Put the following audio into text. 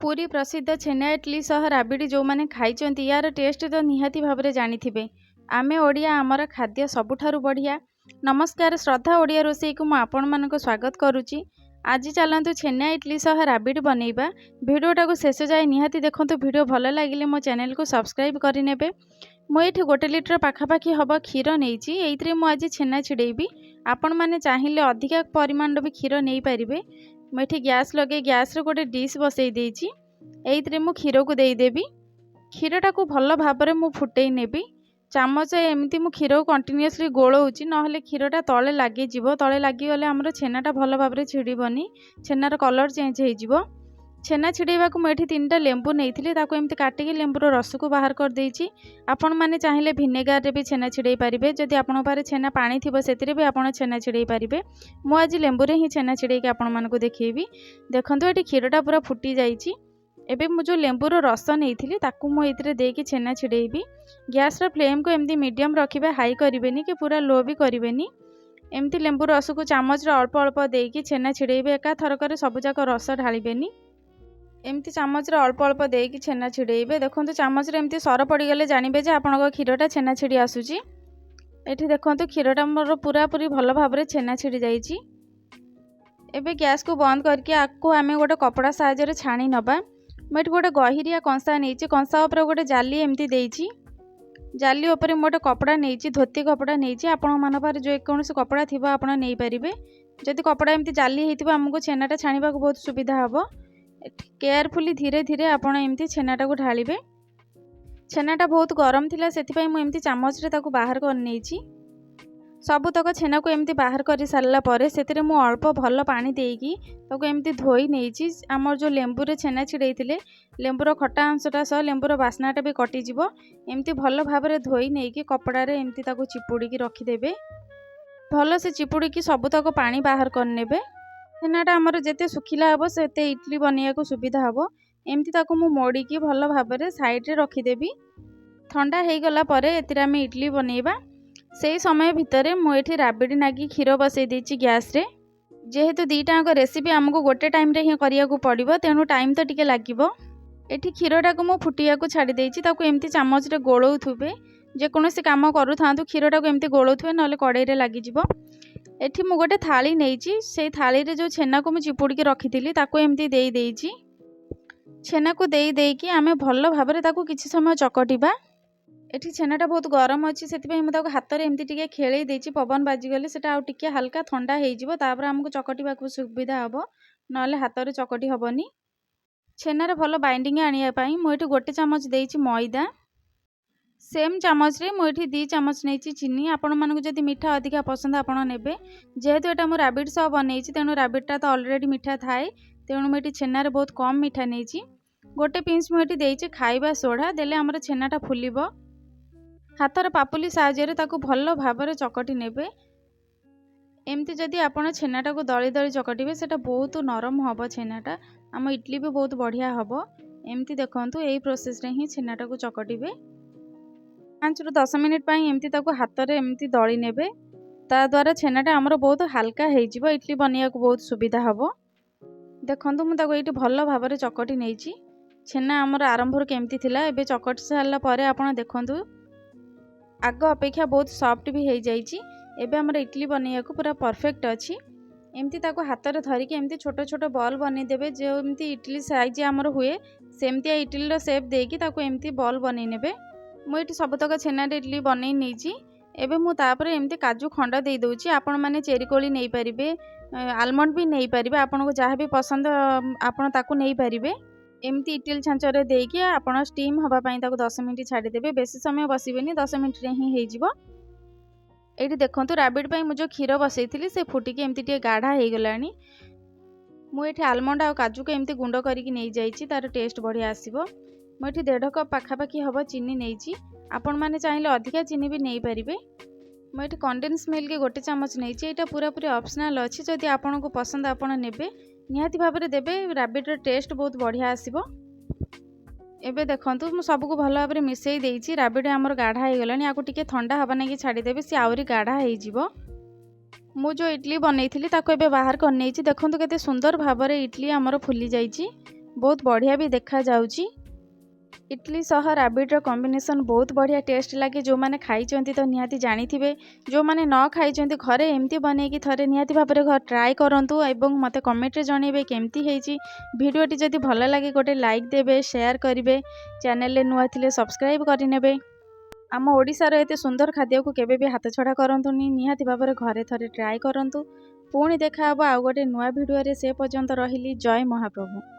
पुरी प्रसिद्ध छेना इडली सह राबिडी जो मैंने खाई यार टेस्ट तो निहाती भाव में जानी आमे ओडिया आमर खाद्य सबुठारु बढ़िया। नमस्कार श्रद्धा ओडिया रोसई को आपण मानक स्वागत करुच्ची। आज चलतु छेना इडली सह राबिडी बनइबा। भिडियोटा को शेष जाए निहाती देखंतु। भिडियो भल लगिले मो चैनल को सब्सक्राइब करनेबे। मुझे 1 लिटर पाखापाखि हम क्षीर नहीं मुझे छेना छिड़ेबी। आपण मैंने चाहिए अधिका परिमाण भी क्षीर नहीं पारे। मुझे गैस लगे गैस रे गोटे डिश बसई देछि। एइत्रे मु क्षीर को देदेवी। क्षीरटा को भल भाव में फुटई नेबी। चामच एमती मु क्षीर को कंटिन्यूअसली गोलौची नहले क्षीरटा तले लगे जीवो। तले लगिगले आमर छेनाटा भल भाव में छिड़बनी। छेनार कलर चेंज हो। छेना छिड़ेबा को मुझे 3टा लेंबू नहीं ताको एमती काटिकी लेंबूर रस को बाहर कर देछि। आपण माने चाहिए भिनेगार रे भी छेना छिड़े पारिबे। जदि आपण पारे छेना पानी थिबो सेतिरे भी आपण छेना छिड़े पारिबे। मु आज लेंबू रे ही छेना छिड़े के आपण मानको देखैबी। देखंतु एटी क्षीरटा पूरा फुटी जाइछि। एबे मु जो लेंबूर रस नहीं ताकू मु एतिरे देकी छेना छिड़ेबी। गैस रो फ्लेम को एमती मीडियम रखिबे। हाई करिवेनी कि पूरा लो भी करिवेनी। एमती लेंबू रस को चामच रे अल्प अल्प देकी छेना छिड़ेबे। एका थरकर सब जाक रस ढालिबेनी। एमती चामच रे अल्प अल्प देकी छेना छिड़ेबे। देखंतु चामच रे एमती सर पड़गले जानबे जे आपनका क्षीरटा छेना छिड़ी आसुची। एठी देखंतु क्षीरटा मोर पूरा पूरी भल भाव में छेना छिड़ी जाइछि। एबे गैस को बंद करके आकु आमे गोटे कपड़ा साहाय्य रे छाणी नबा। मैं गोटे गहिरिया कंसा नहीं। कंसा उपर गोटे जाली एमती देइछि। जाली उपर मोटे कपड़ा नहीं, धोती कपड़ा नहीं। आपण मान पारे जो कौन कपड़ा थी आपड़ नहीं पारे। जदि कपड़ा एमती जाली होती आमको छेनाटा छाणीबा को बहुत सुविधा हम। केयरफुली धीरे धीरे आपण एमती छेनाटा को ढालिबे। छेनाटा बहुत गरम थिला सेथिपई मु एमती चामच रे ताकू बाहर कर नेछि। सबुतक छेना को एमती बाहर कर सारला परे सेतिरे मु अल्प भल पानी देकी ताकू एमती धोई नेछि। आमर जो लेंबू रे छेना छिड़ेइथिले लेंबूर खटा अंशटा सह लेंबूर बास्नाटा भी कटिजिवो। एमती भल भाव में धोई नेकी कपड़ा रे एमती ताकू चिपुड़ी रखिदेबे। भल से चिपुड़ी सबुतक पानी बाहर करनेबे। छेनाटा आमर जेते सुखिला हबो सेते इडली बनिया को सुविधा हबो। एमती ताकू मु मोड़ीकी भल भाव में साइड रे रखिदेबी। ठंडा हो गला परे एतिरे आमे इडली बनेइबा। से समय भितर मुझे राबिडी नागी क्षीर बसई देछि गैस रे। जेहेतु दीटाक रेसिपी आमको गोटे टाइम रे ही करिया को पड़िबो तेणु टाइम तो टिके लागिबो। एठी क्षीरटा को मु फुटिया को छाड़ी देछि। ताकू एमती चामच रे गोलौथुबे। जेकोसी काम करूथांतु क्षीरटा को एमती गोलौथुबे नले कड़ाई रे लागि जिवो। एठी मु गोटे थाली नेछि। से थाली रे जो छेना को मु चिपुड़ी रखिथिली ताकू एमती देई देछि। छेना को देई देकी आमे भल भाव में ताकू किछि समय चकटिबा। एठी छेनाटा बहुत गरम अच्छी से हाथ में एमती टिके खेलई देछि। पवन बाजिगले सेटा आउ टिके हल्का ठंडा हो तापर आमको चकटिबा को सुविधा हम। नले हाथ में चकटी हेबनी। छेनार भल बाइंडिंग आनिया पई मु एठी गोटे चामच देछि मैदा। सेम चामच रे मु एठी 2 चामच नेछि चीनी। आपण मानको जदि मीठा अधिका पसंद आपण नेबे। जेहेतु एटा मु राबिड सह बनैछि तेणु राबिडटा तो ऑलरेडी मीठा थाए तेणु मु एठी छेनार बहुत कम मीठा नेछि। गोटे पिंच मु एठी देछि खाइबा सोडा। देले हमर छेनाटा फुलिबो। हाथर पापुली साहाय्य ताकू भल भाव में चकटी नेबे। एमती जदि आपण छेनाटा को दली दली चकटिबे सेटा बहुत नरम हम। छेनाटा आम इडली भी बहुत बढ़िया हम। एमती देखंतु एई प्रोसेस रे ही छेनाटा को चकटिबे। 5 ରୁ 10 मिनिट पई एमती ताकू हाथ रे एमती दली नेबे। ता द्वारा छेनाटा हमर बहुत हल्का हो जिवो। इडली बनिया को बहुत सुविधा हम। देखंतु मु ताकू एठी भल भाव में चकटी नेछि। छेना हमर आरंभ केमती थिला एबे चकटी सारला परे आपण देखंतु आग अपेक्षा बहुत सॉफ्ट भी हो जाइछि। एबे हमर इडली बनिया को पूरा परफेक्ट अछि। एमती ताको हाथ रे धरिके एमती छोट छोट बॉल बनै देबे। जो एमती इडली साइज हमर हुए सेमती इडली रो शेप देकी ताको एमती बॉल बनै नेबे। मु एठी सबतक छेना रे इडली बनै नेछि। एबे मु तापर एमती काजू खंड दे दउछि। आपण माने चेरी कोली नै परिबे, आलमंड भी नै परिबे। आपनको जहाँ भी पसंद आपण ताको नै परिबे। एमती इडली छांचरे देकी आपण स्टीम हवा पई ताको 10 मिनिट छाड़ी देबे। बेसी समय बसिबेनी 10 मिनिट रे ही हेजिवो। एठी देखंतु राबिड पई मु जो क्षीर बसैथिली से फुटिकी एमती टे गाढ़ा हो गलानी। मु एठी आलमंड आ काजू को एमती गुंड करिकी नै जाइछि। तार टेस्ट बढ़िया आसीबो। मु एठी 1.5 कप पाखापाखि हबो चीनी नेछि। आपण माने चाहिए अधिका चीनी भी नै परिबे। मु एठी कंडेंस मिल्क गोटे चामच नेछि। एटा पूरा पूरी ऑप्शनल अछि। जदि आपनको पसंद आपण नेबे निहाती भाव में देबे। राबिड टेस्ट बहुत बढ़िया आसीबो। एबे देखंतु मु सबको भल भाव में मिसई देछि। राबिड हमर गाढ़ा हो गलानी। आकु टिके ठंडा हबा नै छाड़ी देबे। सी आउरी गाढ़ा हो जिवो। मु जो इडली बनैथिली ताको एबे बाहर कर नेछि। देखंतु केते सुंदर भाव में इडली हमर फुली जाइछि। बहुत बढ़िया भी देखा जाउची। इडली सह राबिडर कॉम्बिनेशन बहुत बढ़िया टेस्ट लगे। जो मैंने खाई तो निहाती जानिथिबे। जो मैंने न खाई घरे एमती बनैकी थरे निहाती भाबरे घर ट्राई करंतु एवं मते कमेंट रे जणेबे केमती हेची। वीडियोटी जदि भल लगे गोटे लाइक देबे, शेयर करिवे, चैनल ले नुआ थिले सब्सक्राइब करिनेबे। आम ओडिशार एते सुंदर खाद्य को केबे भी हाथ छड़ा करंतुनी, निहाती भाबरे घरे थरे ट्राई करंतु। पुणी देखा हबो आउ गोटे नुआ वीडियो रे। से पर्यंत रहिली। जय महाप्रभु।